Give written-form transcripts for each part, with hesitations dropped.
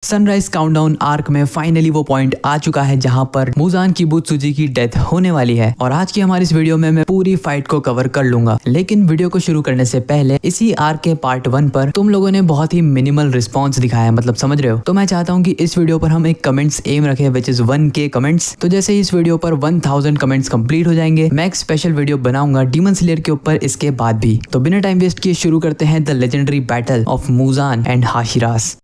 Sunrise countdown arc में finally वो point आ चुका है जहां पर मुजान किबुत्सुजी की डेथ होने वाली है और आज की हमारी इस वीडियो में मैं पूरी फाइट को कवर कर लूंगा। लेकिन वीडियो को शुरू करने से पहले इसी आर्क के पार्ट 1 पर तुम लोगों ने बहुत ही मिनिमल रिस्पॉन्स दिखाया, मतलब समझ रहे हो। तो मैं चाहता हूँ कि इस वीडियो पर हम एक कमेंट्स एम रखें विच इज 1K कमेंट्स। तो जैसे ही इस वीडियो पर 1000 कमेंट्स कंप्लीट हो जाएंगे मैं एक स्पेशल वीडियो बनाऊंगा डीमन स्लेयर के ऊपर इसके बाद भी। तो बिना टाइम वेस्ट किए शुरू करते हैं the legendary battle of Muzan and Hashiras.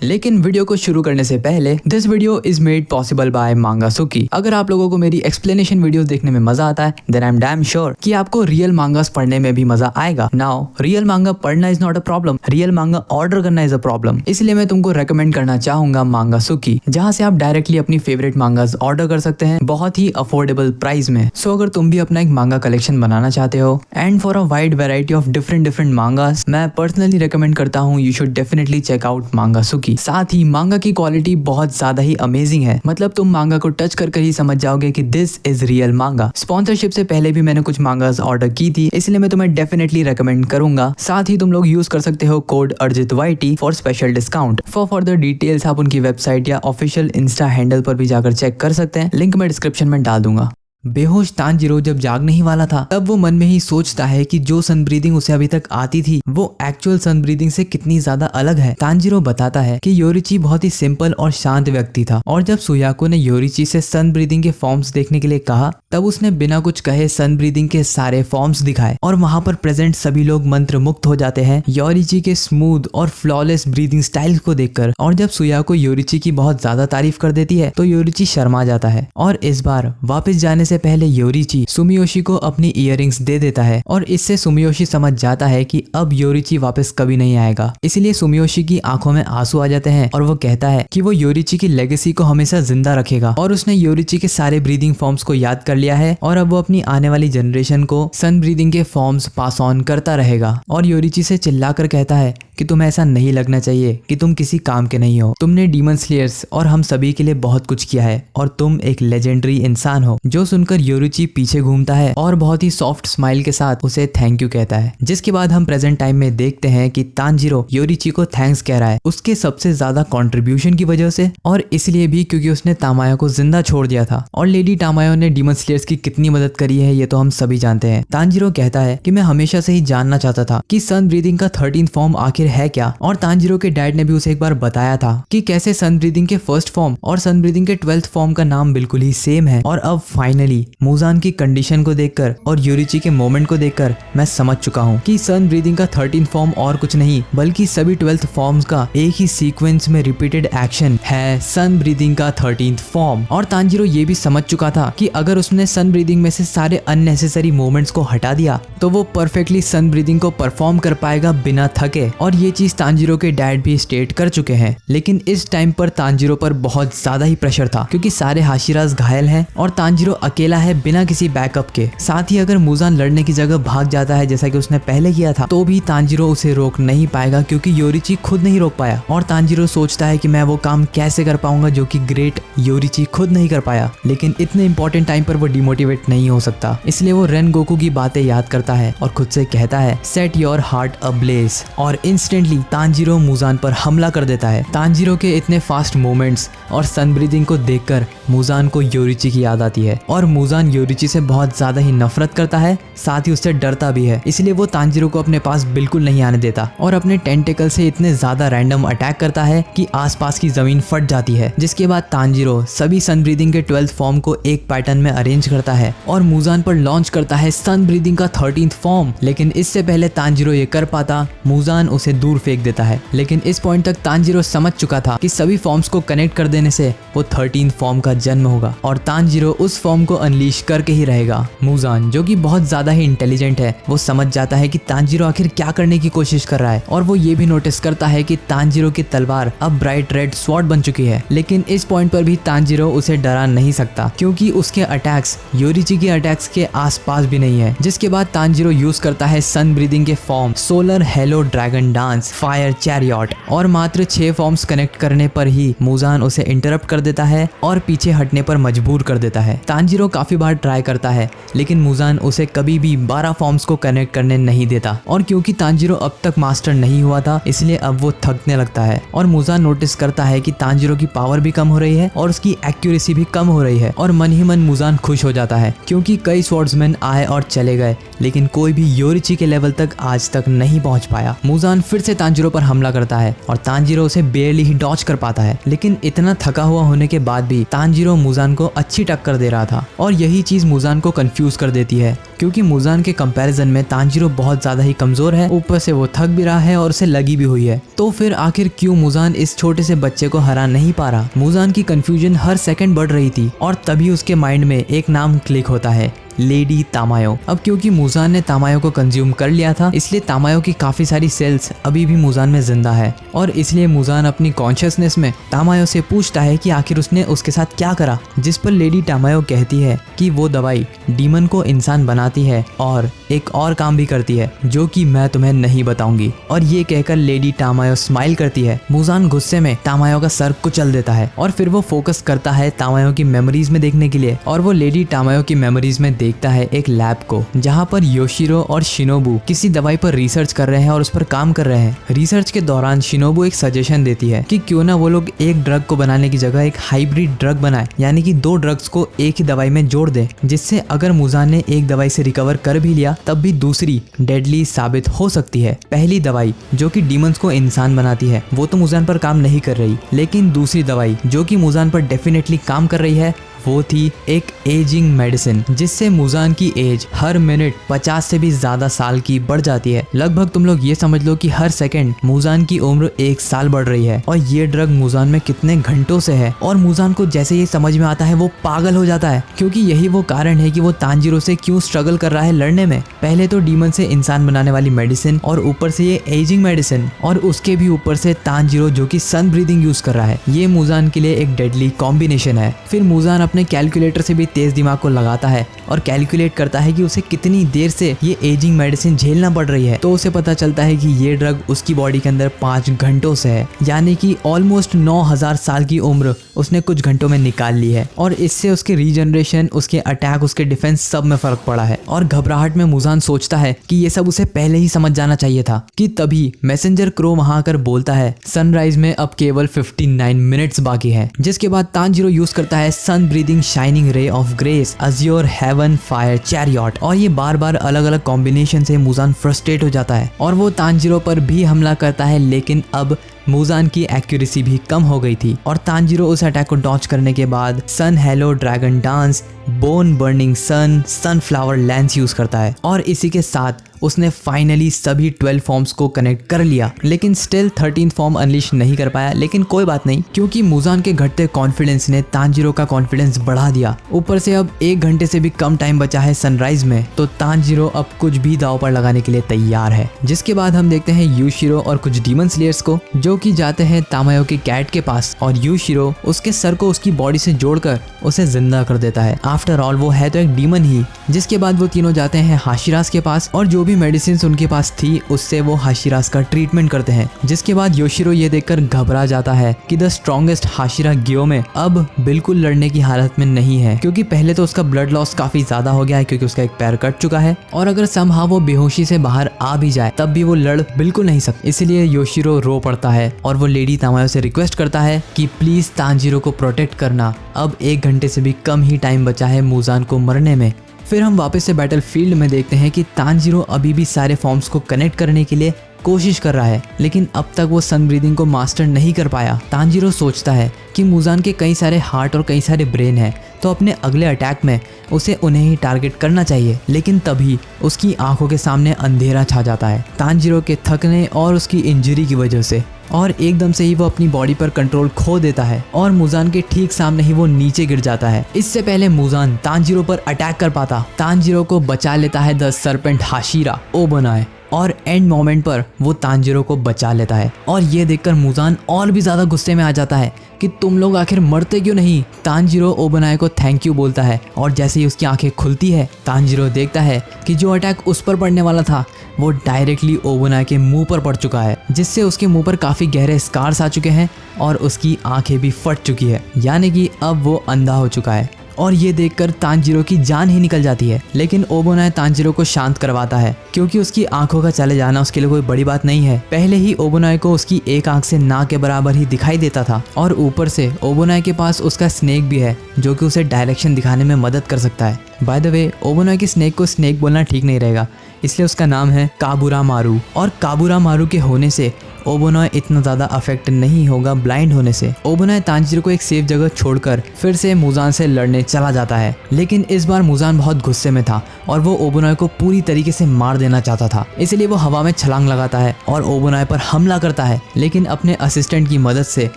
लेकिन वीडियो को शुरू करने से पहले this video is made possible by Mangasuki. अगर आप लोगों को मेरी एक्सप्लेनेशन वीडियोस देखने में मजा आता है then I am damn sure कि आपको रियल मांगास पढ़ने में भी मजा आएगा। नाउ रियल मांगा पढ़ना is not a problem, real मांगा ऑर्डर करना इज अ प्रॉब्लम। इसलिए मैं तुमको रेकमेंड करना चाहूंगा मांगासुकी, जहां से आप डायरेक्टली अपनी फेवरेट मांगास ऑर्डर कर सकते हैं बहुत ही अफोर्डेबल प्राइस में। सो अगर तुम भी अपना एक मांगा कलेक्शन बनाना चाहते हो and for a wide variety of different mangas, मैं पर्सनली रेकमेंड करता हूँ you should definitely check out Mangasuki. साथ ही मांगा की क्वालिटी बहुत ज्यादा ही अमेजिंग है, मतलब तुम मांगा को टच कर ही समझ जाओगे कि दिस इज रियल मांगा। स्पॉन्सरशिप से पहले भी मैंने कुछ मांगास ऑर्डर की थी, इसलिए मैं तुम्हें डेफिनेटली रेकमेंड करूंगा। साथ ही तुम लोग यूज कर सकते हो कोड अर्जित for special discount. For further details आप उनकी वेबसाइट या ऑफिशियल इंस्टा हैंडल पर भी जाकर चेक कर सकते हैं, लिंक मैं डिस्क्रिप्शन में डाल दूंगा। बेहोश तानजीरो जब जागने ही वाला था तब वो मन में ही सोचता है कि जो सन ब्रीदिंग उसे अभी तक आती थी वो एक्चुअल सन ब्रीदिंग से कितनी ज्यादा अलग है। तानजीरो बताता है कि योरिची बहुत ही सिंपल और शांत व्यक्ति था और जब सुयाको ने योरिची से सन ब्रीदिंग के फॉर्म्स देखने के लिए कहा तब उसने बिना कुछ कहे सन ब्रीदिंग के सारे फॉर्म्स दिखाए और वहां पर प्रेजेंट सभी लोग मंत्र मुक्त हो जाते हैं योरिची के स्मूथ और फ्लॉलेस ब्रीदिंग स्टाइल को देखकर। और जब सुयाको योरिची की बहुत ज्यादा तारीफ कर देती है तो योरिची शर्मा जाता है और इस बार वापस जाने से पहले योरिची सुमियोशी को अपनी इयररिंग्स दे देता है और इससे सुमियोशी समझ जाता है कि अब योरिची वापस कभी नहीं आएगा। इसलिए सुमियोशी की आंखों में आंसू आ जाते हैं और वो कहता है कि वो योरिची की लेगेसी को हमेशा जिंदा रखेगा और उसने योरिची के सारे ब्रीदिंग फॉर्म्स को याद कर लिया है और अब वो अपनी आने वाली जनरेशन को सन ब्रीदिंग के फॉर्म्स पास ऑन करता रहेगा। और योरिची से चिल्लाकर कहता है कि तुम्हें ऐसा नहीं लगना चाहिए कि तुम किसी काम के नहीं हो, तुमने डीमन स्लेयर्स और हम सभी के लिए बहुत कुछ किया है और तुम एक लेजेंडरी इंसान हो। जो सुनकर योरिची पीछे घूमता है और बहुत ही सॉफ्ट स्माइल के साथ उसे थैंक यू कहता है। जिसके बाद हम प्रेजेंट टाइम में देखते हैं कि तानजीरो योरिची को थैंक्स कह रहा है उसके सबसे ज्यादा कंट्रीब्यूशन की वजह से और इसलिए भी क्योंकि उसने तामायो को जिंदा छोड़ दिया था। और लेडी तामायो ने डीमन स्लेयर्स की कितनी मदद करी है ये तो हम सभी जानते हैं। तानजीरो कहता है कि मैं हमेशा से ही जानना चाहता था कि सन ब्रीदिंग का 13th फॉर्म आखिर है क्या। और तानजीरो के डैड ने भी उसे एक बार बताया था कि कैसे सन ब्रीदिंग के फर्स्ट फॉर्म और सन ब्रीदिंग के 12th फॉर्म का नाम बिल्कुल ही सेम है। और अब फाइनली मुजान की कंडीशन को देखकर और योरिची के मोमेंट को देखकर मैं समझ चुका हूँ कि सन ब्रीदिंग का 13th फॉर्म और कुछ नहीं बल्कि सभी 12th फॉर्म्स का एक ही सीक्वेंस में रिपीटेड एक्शन है सन ब्रीदिंग का 13th फॉर्म। और तानजीरो ये भी समझ चुका था कि अगर उसने सन ब्रीदिंग में से सारे अननेसेसरी मूवमेंट्स को हटा दिया तो वो परफेक्टली सन ब्रीदिंग को परफॉर्म कर पाएगा बिना थके। और ये चीज तानजीरो के डैड भी स्टेट कर चुके हैं। लेकिन इस टाइम पर तानजीरो पर बहुत ज्यादा ही प्रेशर था क्योंकि सारे हाशिरास घायल हैं और तानजीरो अकेला है बिना किसी बैकअप के। साथ ही अगर मुजान लड़ने की जगह भाग जाता है जैसा कि उसने पहले किया था तो भी तानजीरो उसे रोक नहीं पाएगा क्योंकि योरिची खुद नहीं रोक पाया। और तानजीरो सोचता है कि मैं वो काम कैसे कर पाऊंगा जो कि ग्रेट योरिची खुद नहीं कर पाया। लेकिन इतने इंपॉर्टेंट टाइम पर वो डिमोटिवेट नहीं हो सकता, इसलिए वो रेन गोकू की बातें याद करता है और खुद से कहता है सेट योर हार्ट अब्लेज। और इंस्टेंटली तानजीरो मुजान पर हमला कर देता है। तानजीरो के इतने फास्ट मूवमेंट्स और सन ब्रीदिंग को देखकर मुजान को योरिची की याद आती है और मुजान योरिची से बहुत ज्यादा ही नफरत करता है, साथ ही उससे डरता भी है। इसलिए वो तानजीरो को अपने पास बिल्कुल नहीं आने देता और अपने टेंटिकल से इतने ज्यादा रैंडम अटैक करता है कि आसपास की जमीन फट जाती है। जिसके बाद तानजीरो सभी सन ब्रीदिंग के 12th फॉर्म को एक पैटर्न में अरेंज करता है और मुजान पर लॉन्च करता है सन ब्रीदिंग का 13th फॉर्म। लेकिन इससे पहले तानजीरो ये कर पाता मुजान उसे दूर फेंक देता है। लेकिन इस पॉइंट तक तानजीरो समझ चुका था कि सभी फॉर्म्स को कनेक्ट कर देने से वो 13th फॉर्म का जन्म होगा और तानजीरो उस फॉर्म को अनलीश करके ही रहेगा। मुजान जो कि बहुत ज्यादा ही इंटेलिजेंट है वो समझ जाता है कि तानजीरो आखिर क्या करने की कोशिश कर रहा है और वो ये भी नोटिस करता है कि तानजीरो की तलवार अब ब्राइट रेड स्वॉर्ड बन चुकी है। लेकिन इस पॉइंट पर भी तानजीरो उसे डरा नहीं सकता क्योंकि उसके अटैक्स योरिची के अटैक्स के आसपास भी नहीं है। जिसके बाद तानजीरो यूज करता है सन ब्रीदिंग के form solar halo dragon dance, fire chariot और मात्र 6 फॉर्म्स कनेक्ट करने पर ही मुजान उसे इंटरप्ट कर देता है और पीछे हटने पर मजबूर कर देता है। तांजीरो काफी बार ट्राई करता है लेकिन मुजान उसे कभी भी 12 फॉर्म्स को कनेक्ट करने नहीं देता और क्योंकि तांजीरो अब तक मास्टर नहीं हुआ था इसलिए अब वो थकने लगता है और मुजान नोटिस करता है कि तांजीरो की पावर भी कम हो रही है और उसकी एक्यूरेसी भी कम हो रही है और मन ही मन मुजान खुश हो जाता है क्योंकि कई स्वॉर्ड्समैन आए और चले गए लेकिन कोई भी योरिची के लेवल तक आज तक नहीं पहुंच पाया। मुजान फिर से तांजीरो पर हमला करता है और तांजीरो उसे बेयरली ही डॉच कर पाता है लेकिन इतना थका हुआ होने के बाद भी तांजीरो मुजान को अच्छी टक्कर दे रहा था और यही चीज मुजान को कंफ्यूज कर देती है क्योंकि मुजान के कंपैरिजन में तांजीरो बहुत ज्यादा ही कमजोर है, ऊपर से वो थक भी रहा है और उसे लगी भी हुई है। तो फिर आखिर क्यों मुजान इस छोटे से बच्चे को हरा नहीं पा रहा? मुजान की कंफ्यूजन हर सेकंड बढ़ रही थी और तभी उसके माइंड में एक नाम क्लिक होता है, लेडी तामायो। अब क्योंकि मुजान ने तामायो को कंज्यूम कर लिया था इसलिए तामायो की काफी सारी सेल्स अभी भी मुजान में जिंदा है और इसलिए मुजान अपनी कॉन्शियसनेस में तामायो से पूछता है कि आखिर उसने उसके साथ क्या करा, जिस पर लेडी तामायो कहती है कि वो दवाई डीमन को इंसान बनाती है और एक और काम भी करती है जो कि मैं तुम्हें नहीं बताऊंगी। और ये कहकर लेडी तामायो स्माइल करती है। मुजान गुस्से में तामायो का सर कुचल देता है और फिर वो फोकस करता है तामायो की मेमोरीज में देखने के लिए और वो लेडी तामायो की मेमोरीज में देखता है एक लैब को जहाँ पर योशिरो और शिनोबू किसी दवाई पर रिसर्च कर रहे हैं और उस पर काम कर रहे हैं। रिसर्च के दौरान शिनोबू एक सजेशन देती है कि क्यों ना वो लोग एक ड्रग को बनाने की जगह एक हाइब्रिड ड्रग बनाए, यानी कि 2 ड्रग्स को एक ही दवाई में जोड़ दे, जिससे अगर मुजान ने एक दवाई से रिकवर कर भी लिया तब भी दूसरी डेडली साबित हो सकती है। पहली दवाई जो कि डीमंस को इंसान बनाती है वो तो मुजान पर काम नहीं कर रही, लेकिन दूसरी दवाई जो कि मुजान पर डेफिनेटली काम कर रही है वो थी एक एजिंग मेडिसिन, जिससे मुजान की एज हर मिनट 50 से भी ज्यादा साल की बढ़ जाती है। लगभग तुम लोग ये समझ लो कि हर सेकंड मुजान की उम्र 1 साल बढ़ रही है और ये ड्रग मुजान में कितने घंटों से है और मुजान को जैसे ये समझ में आता है वो पागल हो जाता है, क्योंकि यही वो कारण है कि वो तांजीरो से क्यों स्ट्रगल कर रहा है लड़ने में। पहले तो डीमन से इंसान बनाने वाली मेडिसिन और ऊपर से ये एजिंग मेडिसिन और उसके भी ऊपर से तांजीरो जो कि सन ब्रीदिंग यूज कर रहा है। ये मुजान के लिए एक डेडली कॉम्बिनेशन है। फिर मुजान अपने कैलकुलेटर से भी तेज दिमाग को लगाता है और कैलकुलेट करता है कि उसे कितनी देर से ये एजिंग मेडिसिन झेलना पड़ रही है। तो उसे पता चलता है कि ये ड्रग उसकी बॉडी के अंदर 5 घंटों से है, यानी कि ऑलमोस्ट 9000 साल की उम्र उसने कुछ घंटों में निकाल ली है और इससे उसके रीजनरेशन, उसके अटैक, उसके डिफेंस सब में फर्क पड़ा है। और घबराहट में मुजान सोचता है कि ये सब उसे पहले ही समझ जाना चाहिए था कि तभी मैसेंजर क्रो वहां आकर बोलता है सनराइज में अब केवल 59 मिनट्स बाकी है, जिसके बाद तांजीरो यूज करता है sun breathing shining ray of grace, azure heaven, fire chariot और ये बार बार अलग अलग कॉम्बिनेशन से मुजान फ्रस्ट्रेट हो जाता है और वो तांजीरो पर भी हमला करता है, लेकिन अब मुजान की एक्यूरेसी भी कम हो गई थी और तांजीरो उस अटैक को डॉच करने के बाद sun halo dragon dance, bone burning sun, sunflower lens use करता है और इसी के साथ उसने फाइनली सभी 12 फॉर्म्स को कनेक्ट कर लिया, लेकिन स्टिल 13th फॉर्म अनलिश नहीं कर पाया। लेकिन कोई बात नहीं, क्योंकि मुजान के घटते कॉन्फिडेंस ने तांजीरो का कॉन्फिडेंस बढ़ा दिया। ऊपर से अब 1 घंटे से भी कम टाइम बचा है सनराइज में, तो तांजीरो अब कुछ भी दांव पर लगाने के लिए तैयार है। जिसके बाद हम देखते हैं यूशिरो और कुछ डीमन स्लेयर्स को जो कि जाते हैं तामायो के कैट के पास और यूशिरो उसके सर को उसकी बॉडी से जोड़कर उसे जिंदा कर देता है। आफ्टर ऑल वो है तो एक डीमन ही। जिसके बाद वो तीनों जाते हैं हाशिरास के पास और जो भी मेडिसिन उनके पास थी उससे वो हाशिरास का ट्रीटमेंट करते हैं। जिसके बाद योशिरो ये देखकर घबरा जाता है कि द स्ट्रॉन्गेस्ट हाशिरा गियोमे अब बिल्कुल लड़ने की हालत में नहीं है, क्योंकि पहले तो उसका ब्लड लॉस काफी ज्यादा हो गया है क्योंकि उसका एक पैर कट चुका है और अगर समहाउ वो बेहोशी से बाहर आ भी जाए तब भी वो लड़ बिल्कुल नहीं सकता। इसलिए योशिरो रो पड़ता है और वो लेडी तामायो से रिक्वेस्ट करता है कि प्लीज तांजीरो को प्रोटेक्ट करना, अब 1 घंटे से भी कम ही टाइम बचा है मुजान को मरने में। फिर हम वापस से बैटल फील्ड में देखते हैं कि तांजीरो अभी भी सारे फॉर्म्स को कनेक्ट करने के लिए कोशिश कर रहा है, लेकिन अब तक वो सन ब्रीदिंग को मास्टर नहीं कर पाया। तांजीरो सोचता है कि मुजान के कई सारे हार्ट और कई सारे ब्रेन हैं, तो अपने अगले अटैक में उसे उन्हें ही टारगेट करना चाहिए। लेकिन तभी उसकी आंखों के सामने अंधेरा छा जाता है तांजीरो के थकने और उसकी इंजरी की वजह से, और एकदम से ही वो अपनी बॉडी पर कंट्रोल खो देता है और मुजान के ठीक सामने ही वो नीचे गिर जाता है। इससे पहले मुजान तांजीरो पर अटैक कर पाता, तांजीरो को बचा लेता है द सर्पेंट हाशिरा ओबनाए और एंड मोमेंट पर वो तांजीरो को बचा लेता है। और ये देखकर मुजान और भी ज्यादा गुस्से में आ जाता है कि तुम लोग आखिर मरते क्यों नहीं। तांजीरो ओबोनाई को थैंक यू बोलता है और जैसे ही उसकी आंखें खुलती है तांजीरो देखता है कि जो अटैक उस पर पड़ने वाला था वो डायरेक्टली ओबोनाई के मुंह पर पड़ चुका है, जिससे उसके मुंह पर काफी गहरे स्कार्स आ चुके हैं और उसकी आंखें भी फट चुकी है, यानी कि अब वो अंधा हो चुका है। और ये देखकर तांजीरो की जान ही निकल जाती है। लेकिन ओबोनाई तांजीरो को शांत करवाता है क्योंकि उसकी आंखों का चले जाना उसके लिए कोई बड़ी बात नहीं है। पहले ही ओबोनाई को उसकी एक आंख से ना के बराबर ही दिखाई देता था और ऊपर से ओबोनाई के पास उसका स्नेक भी है जो कि उसे डायरेक्शन दिखाने में मदद कर सकता है। बाय द वे ओबोनाई के स्नेक को स्नेक बोलना ठीक नहीं रहेगा, इसलिए उसका नाम है काबुरा मारू। और काबुरा मारू के होने से ओबोनाई इतना ज़्यादा अफेक्ट नहीं होगा ब्लाइंड होने से। ओबोनाई तांजीरो को एक सेफ जगह छोड़कर फिर से मुजान से लड़ने चला जाता है, लेकिन इस बार मुजान बहुत गुस्से में था और वो ओबोनाई को पूरी तरीके से मार देना चाहता था। इसलिए वो हवा में छलांग लगाता है और ओबोनाई पर हमला करता है, लेकिन अपने असिस्टेंट की मदद से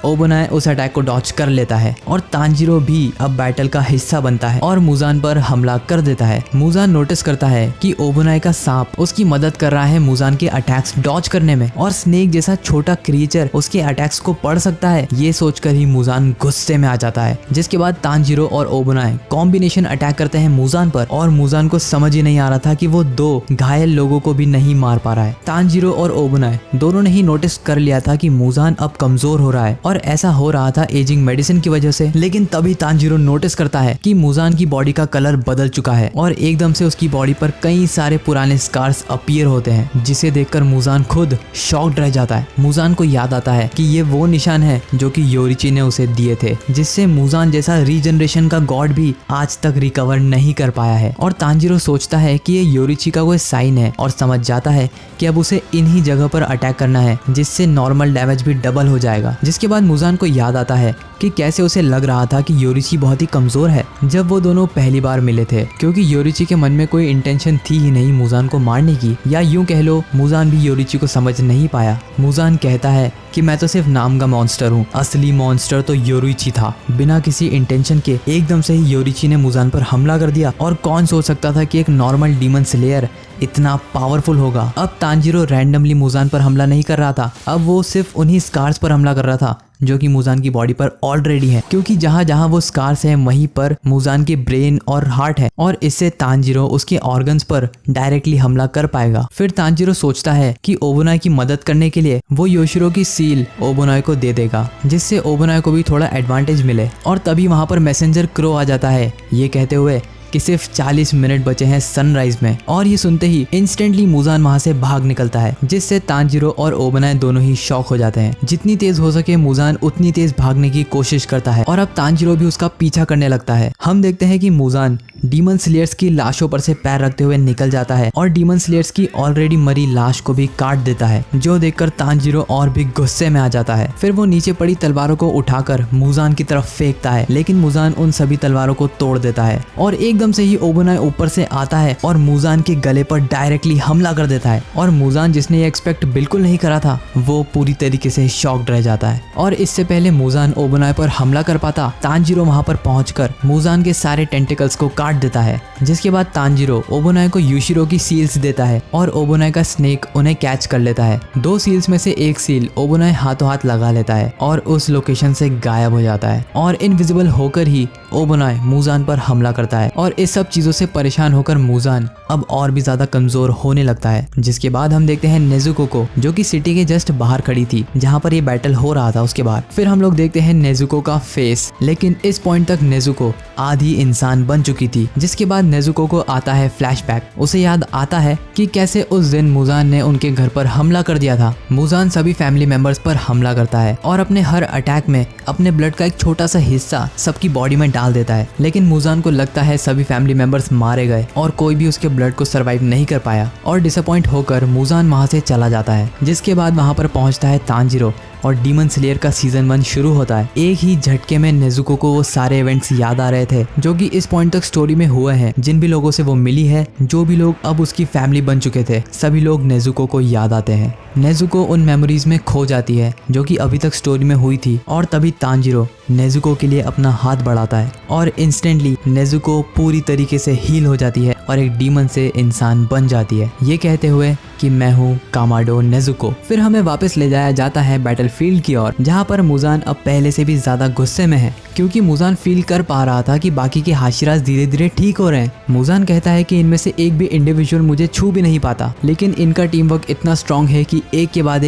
ओबोनाई उस अटैक को डॉच कर लेता है और तांजीरो भी अब बैटल का हिस्सा बनता है और मुजान पर हमला कर देता है। मुजान नोटिस करता है कि ओबोनाई का सांप उसकी मदद कर रहा है मुजान के अटैक्स डॉच करने में और स्नेक जैसा छोटा क्रिएचर उसके अटैक्स को पढ़ सकता है। ये सोचकर ही मुजान गुस्से में आ जाता है, जिसके बाद तांजीरो और ओबोनाई कॉम्बिनेशन अटैक करते हैं मुजान पर और मुजान को समझ ही नहीं आ रहा था कि वो दो घायल लोगों को भी नहीं मार पा रहा है। तांजीरो और ओबोनाई दोनों ने ही नोटिस कर लिया था कि मुजान अब कमजोर हो रहा है और ऐसा हो रहा था एजिंग मेडिसिन की वजह से। लेकिन तभी तांजीरो नोटिस करता है कि मुजान की बॉडी का कलर बदल चुका है और एकदम से उसकी बॉडी पर कई सारे पुराने स्कार्स अपीयर होते हैं, जिसे देखकर मुजान खुद शॉक्ड रह जाता है। मुजान को याद आता है कि ये वो निशान है जो कि योरिची ने उसे दिए थे, जिससे मुजान जैसा रीजनरेशन का गॉड भी आज तक रिकवर नहीं कर पाया है। और तांजीरो सोचता है कि ये योरिची का कोई साइन है और समझ जाता है कि अब उसे इन्हीं जगह पर अटैक करना है, जिससे नॉर्मल डैमेज भी डबल हो जाएगा। जिसके बाद मुजान को याद आता है कि कैसे उसे लग रहा था कि योरिची बहुत ही कमजोर है जब वो दोनों पहली बार मिले थे, क्योंकि योरिची के मन में कोई इंटेंशन थी ही नहीं मुजान को मारने की, या यूं कह लो मुजान भी योरिची को समझ नहीं पाया। मुजान कहता है कि मैं तो सिर्फ नाम का मॉन्स्टर हूँ, असली मॉन्स्टर तो योरिची था। बिना किसी इंटेंशन के एकदम से ही योरिची ने मुजान पर हमला कर दिया और कौन सोच सकता था कि एक नॉर्मल डीमन स्लेयर इतना पावरफुल होगा। अब तांजीरो रैंडमली मुजान पर हमला नहीं कर रहा था, अब वो सिर्फ उन्हीं स्कार्स पर हमला कर रहा था जो कि मुजान की बॉडी पर ऑलरेडी है, क्योंकि जहां जहां वो स्कार्स हैं वहीं पर मुजान के ब्रेन और हार्ट है और इससे तांजीरो उसके ऑर्गन्स पर डायरेक्टली हमला कर पाएगा। फिर तांजीरो सोचता है कि ओबोनाई की मदद करने के लिए वो योशिरो की सील ओबोनाई को दे देगा, जिससे ओबोनाई को भी थोड़ा एडवांटेज मिले। और तभी वहां पर मैसेंजर क्रो आ जाता है ये कहते हुए कि सिर्फ 40 मिनट बचे हैं सनराइज में। और ये सुनते ही इंस्टेंटली मुजान वहां से भाग निकलता है, जिससे तांजीरो और ओबोनाई दोनों ही शॉक हो जाते हैं। जितनी तेज हो सके मुजान उतनी तेज भागने की कोशिश करता है और अब तांजीरो भी उसका पीछा करने लगता है। हम देखते हैं कि मुजान डीमन स्लेयर्स की लाशों पर से पैर रखते हुए निकल जाता है और डीमन स्लेयर्स की ऑलरेडी मरी लाश को भी काट देता है, जो देखकर तांजीरो और भी गुस्से में आ जाता है। फिर वो नीचे पड़ी तलवारों को उठाकर मुजान की तरफ फेंकता है, लेकिन मुजान उन सभी तलवारों को तोड़ देता है और एकदम से ही ओबोनाई ऊपर से आता है और मुजान के गले पर डायरेक्टली हमला कर देता है। और मुजान जिसने ये एक्सपेक्ट बिल्कुल नहीं करा था वो पूरी तरीके से शॉक्ड रह जाता है। और इससे पहले मुजान ओबोनाई पर हमला कर पाता, तांजीरो वहां पर पहुंचकर मुजान के सारे टेंटिकल्स को काट देता है, जिसके बाद तांजीरो ओबोनाई को यूशिरो की सील्स देता है और ओबोनाई का स्नेक उन्हें कैच कर लेता है। 2 सील्स में से एक सील ओबोनाई हाथों हाथ लगा लेता है और उस लोकेशन से गायब हो जाता है और इनविजिबल होकर ही ओबोनाई मुजान पर हमला करता है और इस सब चीजों से परेशान होकर मुजान अब और भी ज्यादा कमजोर होने लगता है। जिसके बाद हम देखते हैं नेजुको को, जो कि सिटी के जस्ट बाहर खड़ी थी जहां पर ये बैटल हो रहा था। उसके बाद फिर हम लोग देखते हैं नेजुको का फेस, लेकिन इस पॉइंट तक नेजुको आधी इंसान बन चुकी थी। जिसके बाद नेजुको को आता है फ्लैशबैक। उसे याद आता है कि कैसे उस दिन मुजान ने उनके घर पर हमला कर दिया था। मुजान सभी फैमिली मेंबर्स पर हमला करता है और अपने हर अटैक में अपने ब्लड का एक छोटा सा हिस्सा सबकी बॉडी में डाल देता है, लेकिन मुजान को लगता है सभी फैमिली मेंबर्स मारे गए और कोई भी उसके ब्लड को सर्वाइव नहीं कर पाया और डिसअपॉइंट होकर मुजान वहां से चला जाता है। जिसके बाद वहां पर पहुंचता है तांजीरो और डीमन स्लेयर का सीजन 1 शुरू होता है। एक ही झटके में नेजुको को वो सारे इवेंट्स याद आ रहे थे जो कि इस पॉइंट तक स्टोरी में हुए हैं। जिन भी लोगों से वो मिली है, जो भी लोग अब उसकी फैमिली बन चुके थे, सभी लोग नेजुको को याद आते हैं। नेजुको उन मेमोरीज में खो जाती है जो कि अभी तक स्टोरी में हुई थी और तभी तांजीरो नेजुको के लिए अपना हाथ बढ़ाता है और इंस्टेंटली नेजुको पूरी तरीके से हील हो जाती है और एक डीमन से इंसान बन जाती है, ये कहते हुए कि मैं हूँ कामाडो नेजुको। फिर हमें वापस ले जाया जाता है बैटलफील्ड की ओर, जहाँ पर मुजान अब पहले से भी ज्यादा गुस्से में है, क्योंकि मुजान फील कर पा रहा था कि बाकी के हाशिराज धीरे धीरे ठीक हो रहे हैं। मुजान कहता है कि इनमें से एक भी इंडिविजुअल मुझे छू भी नहीं पाता, लेकिन इनका टीम वर्क इतना स्ट्रांग है कि एक के बाद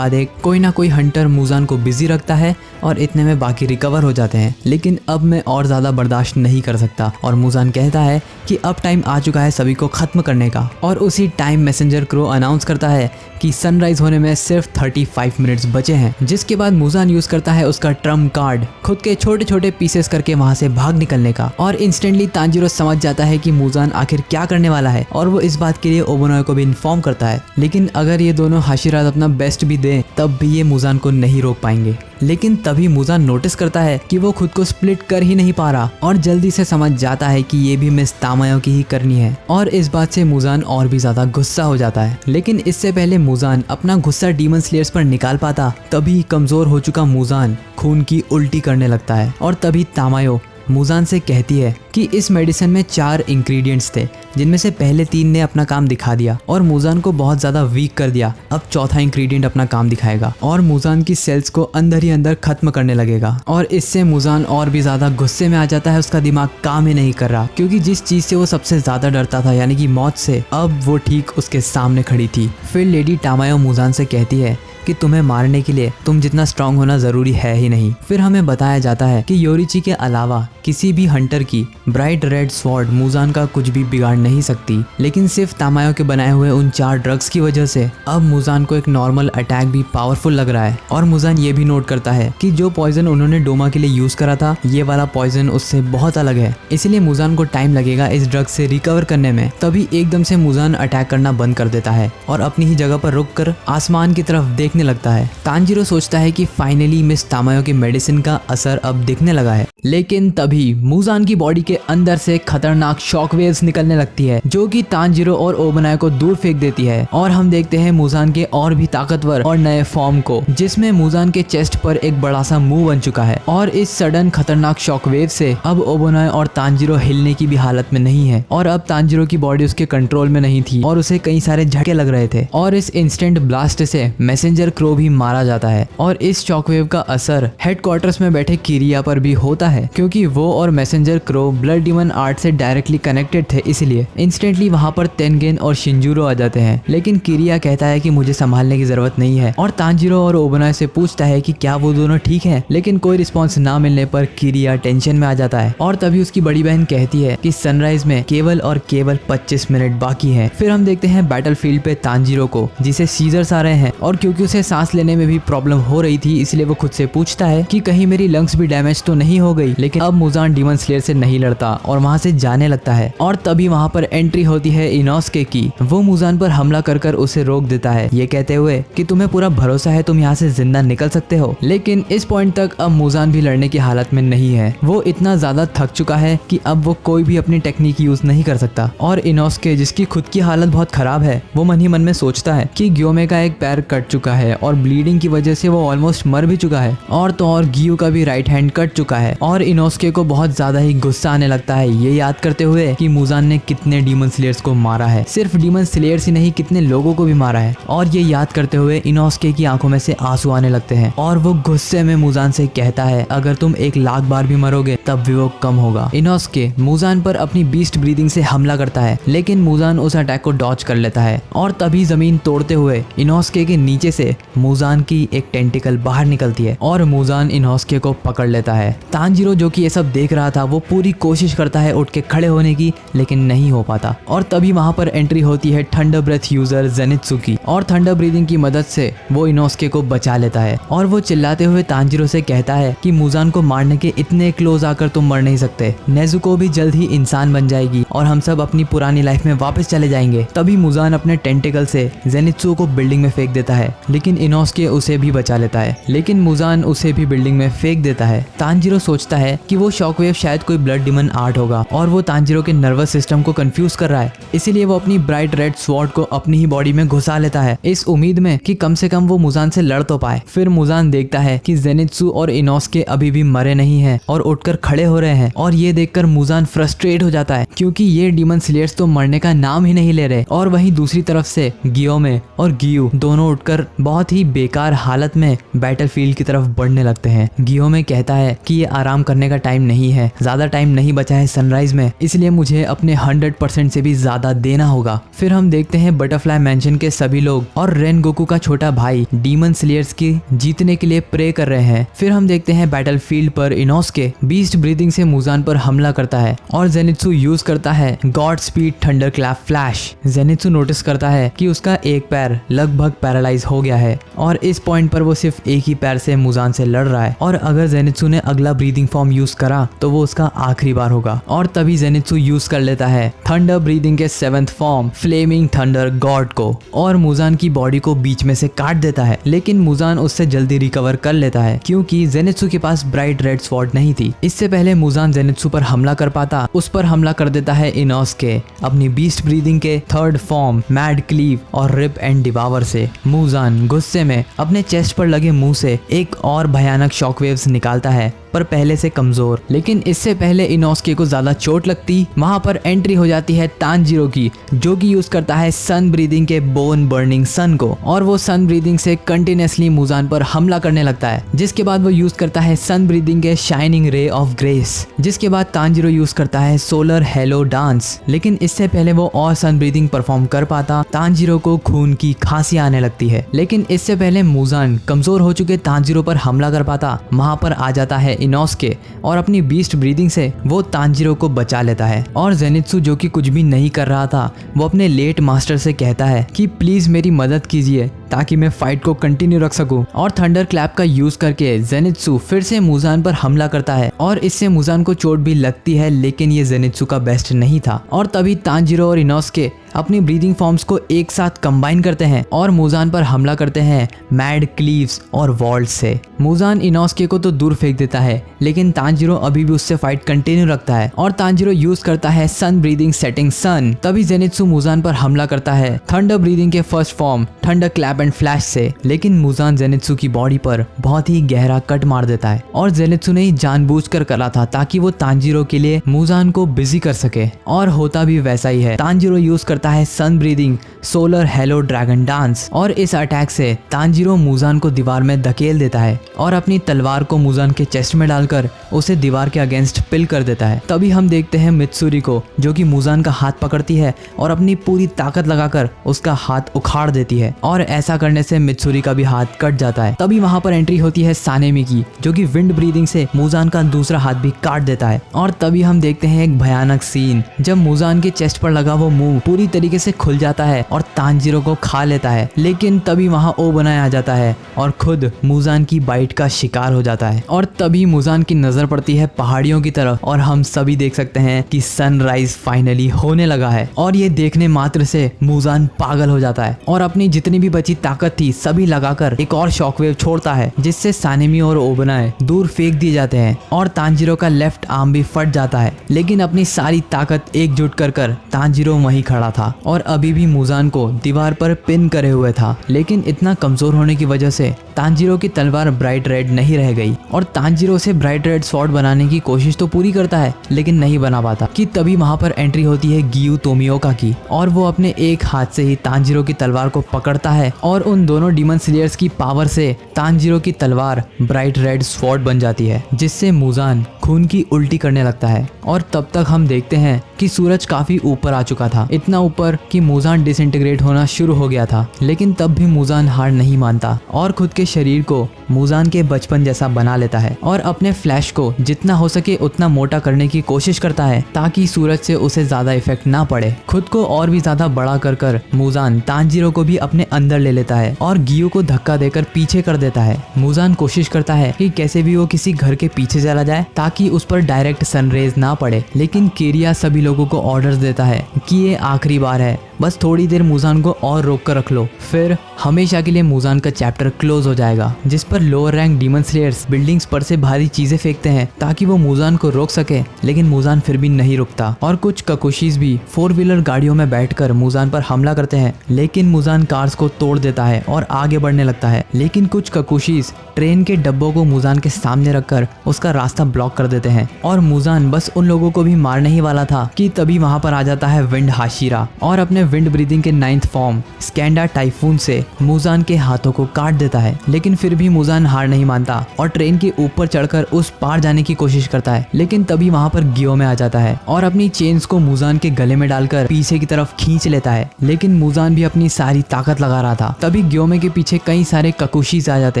एक कोई ना कोई हंटर मुजान को बिजी रखता है और इतने में बाकी रिकवर हो जाते हैं। लेकिन अब मैं और ज्यादा बर्दाश्त नहीं कर सकता और मुजान कहता है कि अब टाइम आ चुका है सभी को खत्म करने का। और उसी टाइम मैसेंजर क्रो अनाउंस करता है कि सनराइज होने में सिर्फ 35 मिनट्स बचे हैं, जिसके बाद मुजान यूज करता है उसका ट्रम्प कार्ड खुद के छोटे छोटे पीसेस करके वहां से भाग निकलने का। और इंस्टेंटली तांजीरो समझ जाता है कि मुजान आखिर क्या करने वाला है और वो इस बात के लिए ओबोनोए को भी इन्फॉर्म करता है। लेकिन अगर ये दोनों हाशिराज अपना बेस्ट भी दें तब भी ये मुजान को नहीं रोक पाएंगे। लेकिन तभी मुजान नोटिस करता है कि वो खुद को स्प्लिट कर ही नहीं पा रहा और जल्दी से समझ जाता है कि ये भी मिस तामायो की ही करनी है। और इस बात से मुजान और भी ज्यादा गुस्सा हो जाता है। लेकिन इससे पहले मुजान अपना गुस्सा डीमन स्लेयर्स पर निकाल पाता, तभी कमजोर हो चुका मुजान खून की उल्टी करने लगता है। और तभी तामायो मुजान से कहती है कि इस मेडिसिन में 4 इंग्रेडिएंट्स थे, जिनमें से पहले 3 ने अपना काम दिखा दिया और मुजान को बहुत ज्यादा वीक कर दिया। अब चौथा इंग्रेडिएंट अपना काम दिखाएगा और मुजान की सेल्स को अंदर ही अंदर खत्म करने लगेगा। और इससे मुजान और भी ज्यादा गुस्से में आ जाता है। उसका दिमाग काम ही नहीं कर रहा, क्योंकि जिस चीज से वो सबसे ज्यादा डरता था यानी कि मौत से, अब वो ठीक उसके सामने खड़ी थी। फिर लेडी तामायो मुजान से कहती है कि तुम्हें मारने के लिए तुम जितना स्ट्रांग होना जरूरी है ही नहीं। फिर हमें बताया जाता है कि योरिची के अलावा किसी भी हंटर की ब्राइट रेड स्वॉर्ड मुजान का कुछ भी बिगाड़ नहीं सकती, लेकिन सिर्फ तामायो के बनाए हुए उन 4 ड्रग्स की वजह से अब मुजान को एक नॉर्मल अटैक भी पावरफुल लग रहा है। और मुजान ये भी नोट करता है कि जो पॉइजन उन्होंने डोमा के लिए यूज करा था, ये वाला पॉइजन उससे बहुत अलग है, इसलिए मुजान को टाइम लगेगा इस ड्रग से रिकवर करने में। तभी एकदम से मुजान अटैक करना बंद कर देता है और अपनी ही जगह पर रुक कर आसमान की तरफ देखने लगता है। तांजीरो सोचता है कि फाइनली मिस तामायो की मेडिसिन का असर अब दिखने लगा है। लेकिन तभी मुजान की बॉडी के अंदर से खतरनाक शॉक वेव्स निकलने लगती है, जो कि तांजीरो और ओबोनोए को दूर फेंक देती है। और हम देखते हैं मुजान के और भी ताकतवर और नए फॉर्म को, जिसमें मुजान के चेस्ट पर एक बड़ा सा मुंह बन चुका है। और इस सडन खतरनाक शॉक वेव से अब ओबोनोए और तांजीरो हिलने की भी हालत में नहीं है। और अब तांजीरो की बॉडी उसके कंट्रोल में नहीं थी और उसे कई सारे झटके लग रहे थे। और इस इंस्टेंट ब्लास्ट से मैसेंजर क्रो भी मारा जाता है। और इस शॉकवेव का असर हेडक्वार्टर्स में बैठे किरिया पर भी होता है, क्योंकि वो और messenger crow blood demon art से डायरेक्टली कनेक्टेड थे, इसलिए इंस्टेंटली वहां पर तेनगेन और शिंजूरो आ जाते हैं। लेकिन किरिया कहता है कि मुझे संभालने की जरूरत नहीं है और तांजीरो और ओबोनोए से पूछता है कि क्या वो दोनों ठीक हैं, लेकिन कोई रिस्पॉन्स ना मिलने पर किरिया टेंशन में आ जाता है। और तभी उसकी बड़ी बहन कहती है कि सनराइज में केवल और केवल 25 मिनट बाकी है। फिर हम देखते हैं बैटलफील्ड पे तांजीरो को, जिसे सीजर्स आ रहे हैं और क्योंकि उसे सांस लेने में भी प्रॉब्लम हो रही थी, इसलिए वो खुद से पूछता है कि कहीं मेरी लंग्स भी डैमेज तो नहीं हो गई। लेकिन अब मुजान डीमन स्लेयर से नहीं लड़ता और वहां से जाने लगता है। और तभी वहां पर एंट्री होती है इनोस्के की। वो मुजान पर हमला कर कर उसे रोक देता है, ये कहते हुए कि तुम्हें पूरा भरोसा है तुम यहाँ से जिंदा निकल सकते हो। लेकिन इस पॉइंट तक अब मुजान भी लड़ने की हालत में नहीं है। वो इतना ज्यादा थक चुका है कि अब वो कोई भी अपनी टेक्निक यूज नहीं कर सकता। और इनोस्के, जिसकी खुद की हालत बहुत खराब है, वो मन ही मन में सोचता है कि ग्योमे का एक पैर कट चुका है और ब्लीडिंग की वजह से वो ऑलमोस्ट मर भी चुका है। और तो और गियू का भी राइट हैंड कट चुका है। और इनोस्के को बहुत ज्यादा ही गुस्सा आने लगता है, ये याद करते हुए कि मुजान ने कितने डीमन स्लेयर्स को मारा है। सिर्फ डीमन स्लेयर्स ही नहीं, कितने लोगों को भी मारा है। और ये याद करते हुए इनोस्के की आंखों में से आंसू आने लगते हैं और वो गुस्से में मुजान से कहता है, अगर तुम 1 लाख बार भी मरोगे तब भी वो कम होगा। इनोस्के मुजान पर अपनी बीस्ट ब्रीदिंग से हमला करता है, लेकिन मुजान उस अटैक को डॉज कर लेता है। और तभी जमीन तोड़ते हुए इनोस्के के नीचे से मुजान की एक टेंटिकल बाहर निकलती है और मुजान इनोस्के को पकड़ लेता है। तांजीरो, जो कि ये सब देख रहा था, वो पूरी कोशिश करता है उठ के खड़े होने की, लेकिन नहीं हो पाता। और तभी वहां पर एंट्री होती है थंडर ब्रेथ यूजर जेनित्सु की, और थंडर ब्रीदिंग की मदद से वो इनोस्के को बचा लेता है। और वो चिल्लाते हुए तांजीरो से कहता है कि मुजान को मारने के इतने क्लोज आकर तुम मर नहीं सकते। नेजुको भी जल्द ही इंसान बन जाएगी और हम सब अपनी पुरानी लाइफ में वापस चले जाएंगे। तभी मुजान अपने टेंटिकल से जेनित्सु को बिल्डिंग में फेंक देता है, लेकिन इनोस्के उसे भी बचा लेता है। लेकिन मुजान उसे भी बिल्डिंग में फेंक देता है। तांजीरो सोचता सोचता है कि वो शॉकवेव शायद कोई ब्लड डिमन आर्ट होगा और वो तांजीरो के नर्वस सिस्टम को कंफ्यूज कर रहा है, इसीलिए वो अपनी ब्राइट रेड स्वॉर्ड को अपनी ही बॉडी में घुसा लेता है इस उम्मीद में कि कम से कम वो मुजान से लड़ तो पाए। फिर मुजान देखता है कि जेनित्सु और इनोस्के अभी भी मरे नहीं हैं और उठकर खड़े हो रहे हैं और ये देखकर मुजान फ्रस्ट्रेट हो जाता है क्योंकि ये डीमन स्लेयर्स तो मरने का नाम ही नहीं ले रहे। और वहीं दूसरी तरफ से गियोमे और गियू दोनों उठकर बहुत ही बेकार हालत में बैटलफील्ड की तरफ बढ़ने लगते हैं। गियोमे कहता है कि ये आराम करने का टाइम नहीं है, ज्यादा टाइम नहीं बचा है सनराइज में, इसलिए मुझे अपने 100% से भी ज्यादा देना होगा। फिर हम देखते हैं बटरफ्लाई मैंशन के सभी लोग और रेन गोकू का छोटा भाई डीमन स्लेयर्स की जीतने के लिए प्रे कर रहे हैं। फिर हम देखते हैं बैटलफील्ड पर इनोस्के बीस्ट ब्रीदिंग से मुजान पर हमला करता है और जेनित्सु यूज करता है God speed thunder clap flash. Zenitsu notice करता है कि उसका एक पैर लगभग पैरालाइज हो गया है और इस पॉइंट पर वो सिर्फ एक ही पैर से मुजान से लड़ रहा है और अगर जेनित्सु ने अगला ब्रीदिंग फॉर्म यूज करा तो वो उसका आखिरी बार होगा। और तभी जेनित्सु यूज कर लेता है थंडर ब्रीदिंग के 7th form Fleming thunder God को और मुजान की बॉडी को बीच में से काट देता है, लेकिन मुजान उससे जल्दी रिकवर कर लेता है क्योंकि जेनित्सु के पास ब्राइट रेड स्वॉर्ड नहीं थी। इससे पहले मुजान जेनित्सु पर हमला कर पाता, उस पर हमला कर देता है इनोस्के अपनी बीस्ट ब्रीदिंग के 3rd फॉर्म मैड क्लीव और रिप एंड डिवावर से। मुजान गुस्से में अपने चेस्ट पर लगे मुंह से एक और भयानक शॉकवेव्स निकालता है पर पहले से कमजोर। लेकिन इससे पहले इनोस्के को ज्यादा चोट लगती, वहां पर एंट्री हो जाती है तांजीरो की, जो कि यूज करता है सन ब्रीदिंग के बोन बर्निंग सन को और वो सन ब्रीदिंग से कंटिन्यूअसली मुजान पर हमला करने लगता है। जिसके बाद वो यूज करता है सन ब्रीदिंग के शाइनिंग रे ऑफ ग्रेस, जिसके बाद तांजीरो यूज करता है सोलर हेलो डांस। लेकिन इससे पहले वो और सन ब्रीदिंग परफॉर्म कर पाता, तांजीरो को खून की खांसी आने लगती है। लेकिन इससे पहले मुजान कमजोर हो चुके तांजीरो पर हमला कर पाता, वहां पर आ जाता है इनोस्के और अपनी बीस्ट ब्रीदिंग से वो तांजीरो को बचा लेता है। और जेनित्सु जो कि कुछ भी नहीं कर रहा था, वो अपने लेट मास्टर से कहता है कि प्लीज मेरी मदद कीजिए ताकि मैं फाइट को कंटिन्यू रख सकूं। और थंडर क्लैप का यूज करके जेनित्सु फिर से मुजान पर हमला करता है और इससे मुजान को चोट भी लगती है, लेकिन ये जेनित्सु का बेस्ट नहीं था। और तभी तांजीरो और इनोस्के अपनी ब्रीदिंग फॉर्म्स को एक साथ कंबाइन करते हैं और मुजान पर हमला करते हैं मैड क्लीव्स और वॉल्ट से। मुजान इनोस्के को तो दूर फेंक देता है, लेकिन तांजीरो अभी भी उससे फाइट कंटिन्यू रखता है और तांजीरो यूज करता है सन ब्रीदिंग सेटिंग सन। तभी जेनित्सु मुजान पर हमला करता है थंडर ब्रीदिंग के 1st form thunder clap and flash से, लेकिन मुजान जेनित्सु की बॉडी पर बहुत ही गहरा कट मार देता है और जेनित्सु ने जानबूझकर करा था ताकि वो तांजीरो के लिए मुजान को बिजी कर सके और होता भी वैसा ही है। तांजीरो यूज करता है sun breathing solar halo dragon dance और इस अटैक से तांजीरो मुजान को दीवार में धकेल देता है और अपनी तलवार को मुजान के चेस्ट में डालकर उसे दीवार के अगेंस्ट पिल कर देता है। तभी हम देखते हैं मित्सुरी को, जो कि मुजान का हाथ पकड़ती है और अपनी पूरी ताकत लगाकर उसका हाथ उखाड़ देती है और ऐसा करने से मित्सुरी का भी हाथ कट जाता है। तभी वहां पर एंट्री होती है सानेमी की, जो कि विंड ब्रीदिंग से मुजान का दूसरा हाथ भी काट देता है। और तभी हम देखते हैं एक भयानक सीन, जब मुजान के चेस्ट पर लगा वो मुंह पूरी तरीके से खुल जाता है और तांजीरो को खा लेता है। लेकिन तभी वहां ओ बनाया आ जाता है और खुद मुजान की बाइट का शिकार हो जाता है। और तभी मुजान की नजर पड़ती है पहाड़ियों की तरफ और हम सभी देख सकते हैं कि सनराइज फाइनली होने लगा है। और ये देखने मात्र से मुजान पागल हो जाता है और अपनी जितनी भी बची ताकत थी सभी लगाकर एक और शॉकवेव छोड़ता है, जिससे सानेमी और ओबनाए दूर फेंक दिए जाते हैं और तांजीरो का लेफ्ट आर्म भी फट जाता है। लेकिन अपनी सारी ताकत एकजुट कर तांजीरो वहीं खड़ा था और अभी भी मुजान को दीवार पर पिन करे हुए था। लेकिन इतना कमजोर होने की वजह से तांजीरो की तलवार ब्राइट रेड नहीं रह गई और तांजीरो से ब्राइट रेड स्वॉर्ड बनाने की कोशिश तो पूरी करता है, लेकिन नहीं बना पाता। कि तभी वहां पर एंट्री होती है गियू तोमियोका की और वो अपने एक हाथ से ही तांजीरो की तलवार को पकड़ता है और उन दोनों डीमन स्लेयर्स की पावर से तांजीरो की तलवार ब्राइट रेड स्वॉर्ड बन जाती है, जिससे मुजान खून की उल्टी करने लगता है। और तब तक हम देखते हैं कि सूरज काफी ऊपर आ चुका था, इतना ऊपर कि मुजान डिसइंटीग्रेट होना शुरू हो गया था। लेकिन तब भी मुजान हार नहीं मानता और खुद के शरीर को मुजान के बचपन जैसा बना लेता है और अपने फ्लैश को जितना हो सके उतना मोटा करने की कोशिश करता है ताकि सूरज से उसे ज्यादा इफेक्ट ना पड़े। खुद को और भी ज्यादा बड़ा कर मुजान तांजीरो को भी अपने अंदर ले लेता है और गियू को धक्का देकर पीछे कर देता है। मुजान कोशिश करता है कि कैसे भी वो किसी घर के पीछे चला जाए ताकि उस पर डायरेक्ट सनरेज ना पड़े, लेकिन केरिया सभी लोगों को ऑर्डर्स देता है कि ये आखिरी बार है बस थोड़ी देर मुजान को और रोक कर रख लो, फिर हमेशा के लिए मुजान का चैप्टर क्लोज हो जाएगा। जिस पर lower rank demon slayers buildings पर से भारी चीजें फेंकते हैं ताकि वो मुजान को रोक सके, लेकिन मुजान फिर भी नहीं रुकता और कुछ ककुशीज भी 4 व्हीलर गाड़ियों में बैठकर मुजान पर हमला करते हैं, लेकिन मुजान कार्स को तोड़ देता है और आगे बढ़ने लगता है। लेकिन कुछ ककुशीज ट्रेन के डब्बों को मुजान के सामने रखकर उसका रास्ता ब्लॉक कर देते हैं और मुजान बस उन लोगों को भी मारने ही वाला था कि तभी वहां पर आ जाता है विंड हाशिरा और अपने विंड ब्रीदिंग के 9th फॉर्म स्कैंडा टाइफून से मुजान के हाथों को काट देता है। लेकिन फिर भी मुजान हार नहीं मानता और ट्रेन के ऊपर चढ़कर उस पार जाने की कोशिश करता है, लेकिन तभी वहां पर गियोमे आ जाता है और अपनी चेन्स को मुजान के गले में डालकर पीछे की तरफ खींच लेता है। लेकिन मुजान भी अपनी सारी ताकत लगा रहा था, तभी गियोमे के पीछे कई सारे ककुशीज आ जाते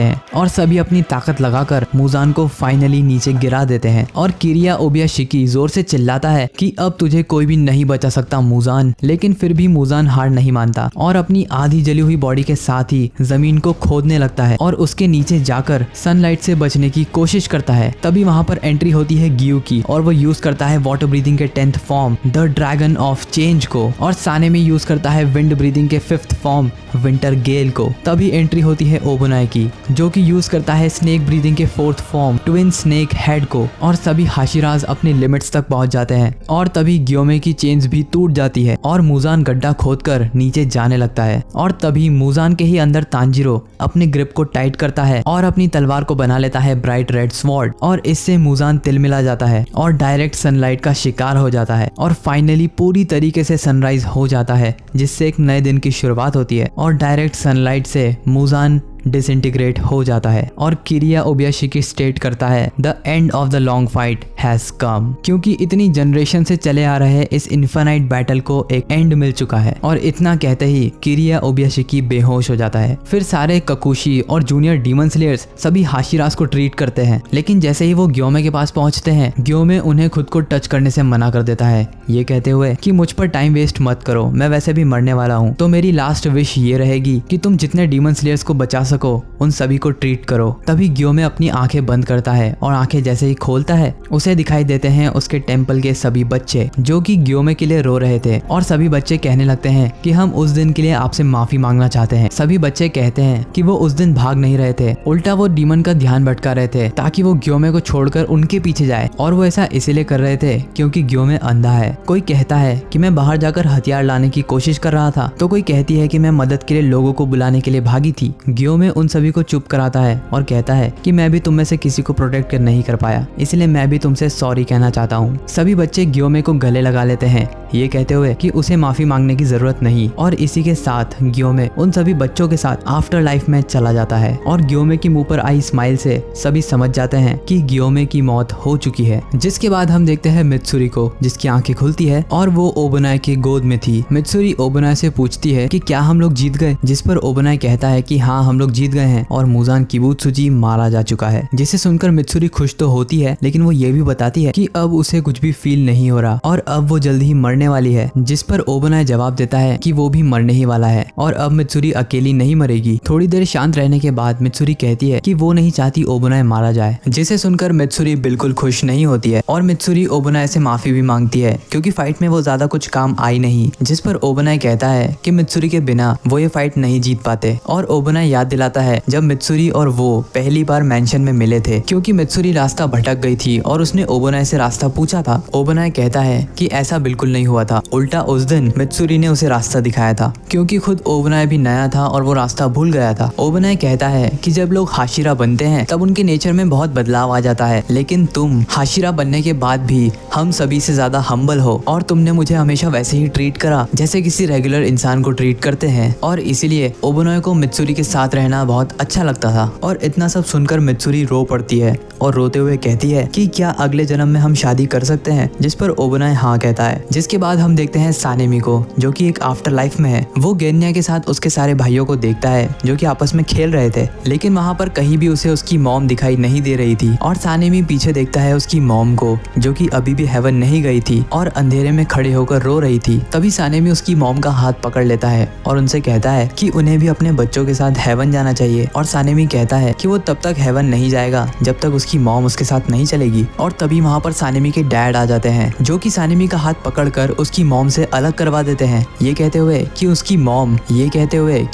हैं और सभी अपनी ताकत लगाकर मुजान को फाइनली नीचे गिरा देते हैं और किरिया ओबियाशिकी जोर से चिल्लाता है कि अब तुझे कोई भी नहीं बचा सकता मुजान। लेकिन फिर भी मुजान हार नहीं मानता और अपनी आधी जली हुई बॉडी के साथ ही जमीन को खोदने लगता है और उसके नीचे जाकर सनलाइट से बचने की कोशिश करता है। तभी वहां पर एंट्री होती है गियू की और वो यूज करता है वाटर ब्रीदिंग के 10th form the dragon of change को और साने में यूज करता है विंड ब्रीदिंग के 5th फॉर्म विंटर गेल को। तभी एंट्री होती है ओबोनाई की जो कि यूज करता है स्नेक ब्रीदिंग के 4th form twin snake head को और सभी हाशिराज अपने लिमिट्स तक पहुंच जाते हैं और तभी गियोमे की चेन्स भी टूट जाती है और मुजान गड्ढा खोदकर नीचे जाने लगता है और तभी मुजान के ही अंदर तांजिरो अपने ग्रिप को टाइट करता है और अपनी तलवार को बना लेता है ब्राइट रेड स्वॉर्ड और इससे मुजान तिलमिला जाता है और डायरेक्ट सनलाइट का शिकार हो जाता है और फाइनली पूरी तरीके से सनराइज हो जाता है, जिससे एक नए दिन की शुरुआत होती है और डायरेक्ट सनलाइट से मुजान डिसइंटीग्रेट हो जाता है और किरिया ओबियाशिकी स्टेट करता है the end of the long fight has come, क्योंकि इतनी जनरेशन से चले आ रहे इस इन्फिनाइट बैटल को एक एंड मिल चुका है। और इतना कहते ही किरिया ओबियाशिकी बेहोश हो जाता है। फिर सारे ककुशी और जूनियर डीमन स्लेयर्स सभी हाशिरास को ट्रीट करते हैं, लेकिन जैसे ही वो गियोमे के पास पहुंचते हैं गियोमे उन्हें खुद को टच करने से मना कर देता है, ये कहते हुए कि मुझ पर टाइम वेस्ट मत करो, मैं वैसे भी मरने वाला हूँ, तो मेरी लास्ट विश ये रहेगी कि तुम जितने डीमन स्लेयर्स को बचा सको उन सभी को ट्रीट करो। तभी गियोमे अपनी आंखें बंद करता है और आंखें जैसे ही खोलता है उसे दिखाई देते हैं उसके टेंपल के सभी बच्चे जो कि गियोमे के लिए रो रहे थे और सभी बच्चे कहने लगते हैं कि हम उस दिन के लिए आपसे माफी मांगना चाहते हैं। सभी बच्चे कहते हैं कि वो उस दिन भाग नहीं रहे थे, उल्टा वो डीमन का ध्यान भटका रहे थे ताकि वो गियोमे को छोड़कर उनके पीछे जाए और वो ऐसा इसीलिए कर रहे थे क्योंकि गियोमे अंधा है। कोई कहता है कि मैं बाहर जाकर हथियार लाने की कोशिश कर रहा था, तो कोई कहती है कि मैं मदद के लिए लोगों को बुलाने के लिए भागी थी। गियोमे उन सभी को चुप कराता है और कहता है कि मैं भी तुम में से किसी को प्रोटेक्ट नहीं कर पाया, इसलिए मैं भी तुमसे सॉरी कहना चाहता हूँ। सभी बच्चे गियोमे को गले लगा लेते हैं ये कहते हुए कि उसे माफी मांगने की जरूरत नहीं और इसी के साथ गियोमे उन सभी बच्चों के साथ आफ्टर लाइफ में चला जाता है और गियोमे की मुंह पर आई स्माइल से सभी समझ जाते हैं कि गियोमे की मौत हो चुकी है। जिसके बाद हम देखते हैं मित्सुरी को जिसकी आंखें खुलती है और वो ओबोनाई की गोद में थी। मित्सुरी ओबोनाई से पूछती है कि क्या हम लोग जीत गए, जिस पर ओबोनाई कहता है कि हाँ हम लोग जीत गए हैं और मुजान किबुत्सुजी मारा जा चुका है। जिसे सुनकर मित्सुरी खुश तो होती है लेकिन वो ये भी बताती है कि अब उसे कुछ भी फील नहीं हो रहा और अब वो जल्दी ही मरने वाली है। जिस पर ओबोनाई जवाब देता है कि वो भी मरने ही वाला है और अब मित्सुरी अकेली नहीं मरेगी। थोड़ी देर शांत रहने के बाद मित्सुरी कहती है कि वो नहीं चाहती ओबोनाई मारा जाए, जिसे सुनकर मित्सुरी बिल्कुल खुश नहीं होती है और मित्सुरी ओबोनाई से माफी भी मांगती है क्योंकि फाइट में वो ज्यादा कुछ काम आई नहीं। जिस पर ओबोनाई कहता है कि मित्सुरी के बिना वो ये फाइट नहीं जीत पाते और ओबोनाई याद दिलाता है जब मित्सुरी और वो पहली बार मेंशन में मिले थे, क्योंकि मित्सुरी रास्ता भटक गई थी और उसने ओबोनाई से रास्ता पूछा था। ओबोनाई कहता है कि ऐसा बिल्कुल नहीं हुआ था, उल्टा उस दिन मित्सुरी ने उसे रास्ता दिखाया था क्योंकि खुद ओबोनाई भी नया था और वो रास्ता भूल गया था। ओबोनाई कहता है कि जब लोग हाशिरा बनते हैं तब उनके नेचर में बहुत बदलाव आ जाता है, लेकिन तुम हाशिरा बनने के बाद भी हम सभी से ज्यादा हम्बल हो और तुमने मुझे हमेशा वैसे ही ट्रीट करा जैसे किसी रेगुलर इंसान को ट्रीट करते हैं और इसीलिए ओबोनाई को मित्सुरी के साथ रहना बहुत अच्छा लगता था। और इतना सब सुनकर मित्सुरी रो पड़ती है और रोते हुए कहती है कि क्या अगले जन्म में हम शादी कर सकते हैं, जिस पर ओबोनाई हाँ कहता है। जिसके बाद हम देखते हैं सानेमी को जो कि एक आफ्टर लाइफ में है। वो गेन्या के साथ उसके सारे भाइयों को देखता है जो कि आपस में खेल रहे थे, लेकिन वहाँ पर कहीं भी उसे उसकी मॉम दिखाई नहीं दे रही थी और सानेमी पीछे देखता है उसकी मॉम को जो कि अभी भी हेवन नहीं गई थी और अंधेरे में खड़े होकर रो रही थी। तभी सानेमी उसकी मॉम का हाथ पकड़ लेता है और उनसे कहता है कि उन्हें भी अपने बच्चों के साथ हेवन जाना चाहिए। और सानेमी कहता है कि वो तब तक हेवन नहीं जाएगा जब तक उसकी मॉम उसके साथ नहीं चलेगी। और तभी वहाँ पर सानेमी के डैड आ जाते हैं जो कि सानेमी का हाथ पकड़कर उसकी मॉम से अलग करवा देते हैं, ये कहते हुए कि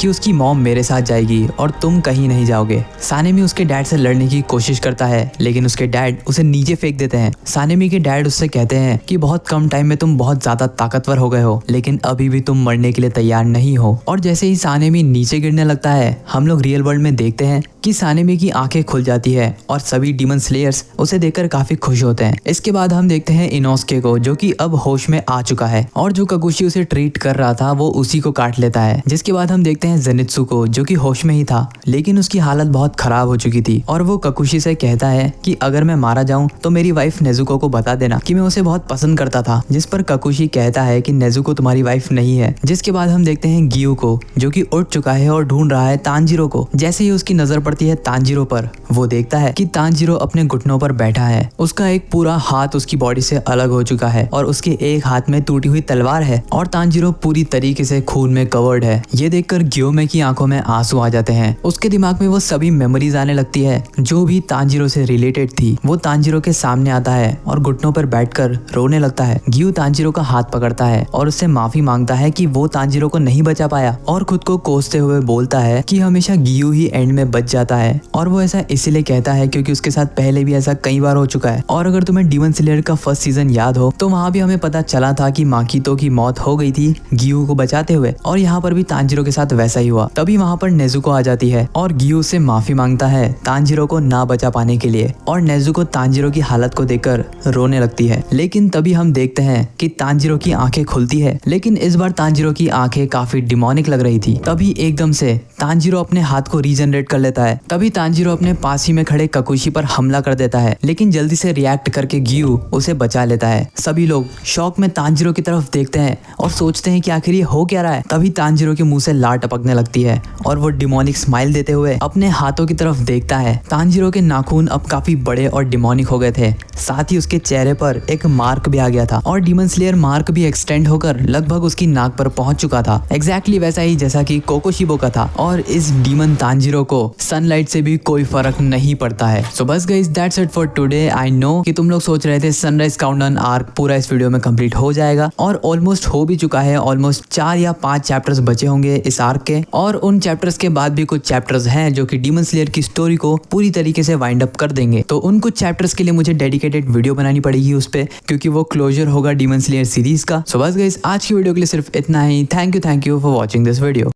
उसकी मॉम मेरे साथ जाएगी और तुम कहीं नहीं जाओगे। सानेमी उसके डैड से लड़ने की कोशिश करता है लेकिन उसके डैड उसे नीचे फेंक देते हैं। सानेमी के डैड उससे कहते हैं कि बहुत कम टाइम में तुम बहुत ज्यादा ताकतवर हो गए हो लेकिन अभी भी तुम मरने के लिए तैयार नहीं हो। और जैसे ही सानेमी नीचे गिरने लगता है हम लोग रियल वर्ल्ड में देखते हैं कि सानेमी की आंखें खुल जाती है और सभी डीमन स्लेयर्स उसे देखकर काफी खुश होते हैं। इसके बाद हम देखते हैं इनोस्के को जो कि अब होश में आ चुका है और जो ककुशी उसे ट्रीट कर रहा था वो उसी को काट लेता है। जिसके बाद हम देखते हैं जेनित्सु को जो कि होश में ही था लेकिन उसकी हालत बहुत खराब हो चुकी थी और वो ककुशी से कहता है कि अगर मैं मारा जाऊं तो मेरी वाइफ नेजुको को बता देना कि मैं उसे बहुत पसंद करता था। जिस पर ककुशी कहता है कि नेजुको तुम्हारी वाइफ नहीं है। जिसके बाद हम देखते हैं गियू को जो कि उठ चुका है और ढूंढ रहा है तांजीरो को। जैसे ही उसकी नजर पड़ती है तांजीरो पर वो देखता है कि तांजीरो अपने घुटनों पर बैठा है। उसका एक पूरा हाथ उसकी बॉडी से अलग हो चुका है और उसके एक हाथ में टूटी हुई तलवार है और तांजीरो पूरी तरीके से खून में कवर्ड है। ये देखकर गियोमे की आंखों में आंसू आ जाते हैं। उसके दिमाग में वो सभी मेमोरीज आने लगती है जो भी तांजीरो से रिलेटेड थी। वो तांजीरो के सामने आता है और घुटनों पर बैठकर रोने लगता है। गियू तांजीरो का हाथ पकड़ता है और उससे माफी मांगता है कि वो तांजीरो को नहीं बचा पाया और खुद को कोसते हुए बोलता है कि हमेशा गियू ही एंड में बच जाता है। और वो ऐसा इसीलिए कहता है क्योंकि उसके साथ पहले भी ऐसा कई बार हो चुका है। और अगर तुम्हें डीमन स्लेयर का फर्स्ट सीजन याद हो तो वहाँ भी हमें पता चला था कि माकितो की मौत हो गई थी गियू को बचाते हुए और यहाँ पर भी तांजीरो के साथ वैसा ही हुआ। तभी वहाँ पर नेजुको आ जाती है और गियू से माफी मांगता है तांजीरो को ना बचा पाने के लिए और नेजुको तांजीरो की हालत को देखकर रोने लगती है। लेकिन तभी हम देखते हैं कि तांजीरो की आंखें खुलती है लेकिन इस बार तांजीरो की आंखें काफी डिमोनिक लग रही थी। तभी एकदम से तांजीरो अपने हाथ को रीजनरेट कर लेता है। तभी तांजीरो अपने पास ही में खड़े ककुशी पर हमला कर देता है लेकिन जल्दी से रिएक्ट करके गियू उसे बचा लेता है। सभी लोग शौक में तांजीरो की तरफ देखते हैं और सोचते हैं कि आखिर ये हो क्या रहा है। तभी तांजीरो के मुंह से लार टपकने लगती है और वो डिमोनिक स्माइल देते हुए अपने हाथों की तरफ देखता है। तांजीरो के नाखून अब काफी बड़े और डिमोनिक हो गए थे, साथ ही उसके चेहरे पर एक मार्क भी आ गया था और डीमन स्लेयर मार्क भी एक्सटेंड होकर लगभग उसकी नाक पर पहुंच चुका था। एग्जैक्टली वैसा ही जैसा कि कोकोशिबो का था। और इस डीमन तांजीरो को सनलाइट से भी कोई फर्क नहीं पड़ता है। सो बस guys that's it for today. I know कि तुम लोग सोच रहे थे सनराइज काउंटडाउन आर्क पूरा इस वीडियो में कंप्लीट हो जाएगा और ऑलमोस्ट हो भी चुका है। ऑलमोस्ट 4 या 5 चैप्टर्स बचे होंगे इस आर्क के और उन चैप्टर्स के बाद भी कुछ चैप्टर्स हैं जो कि डीमन स्लेयर की स्टोरी को पूरी तरीके से वाइंड अप कर देंगे। तो उन कुछ चैप्टर्स के लिए मुझे डेडिकेटेड वीडियो बनानी पड़ेगी उस पे क्योंकि वो क्लोजर होगा डीमन स्लेयर सीरीज का। सो बस गाइस आज की वीडियो के लिए सिर्फ इतना ही। Thank you for watching this video.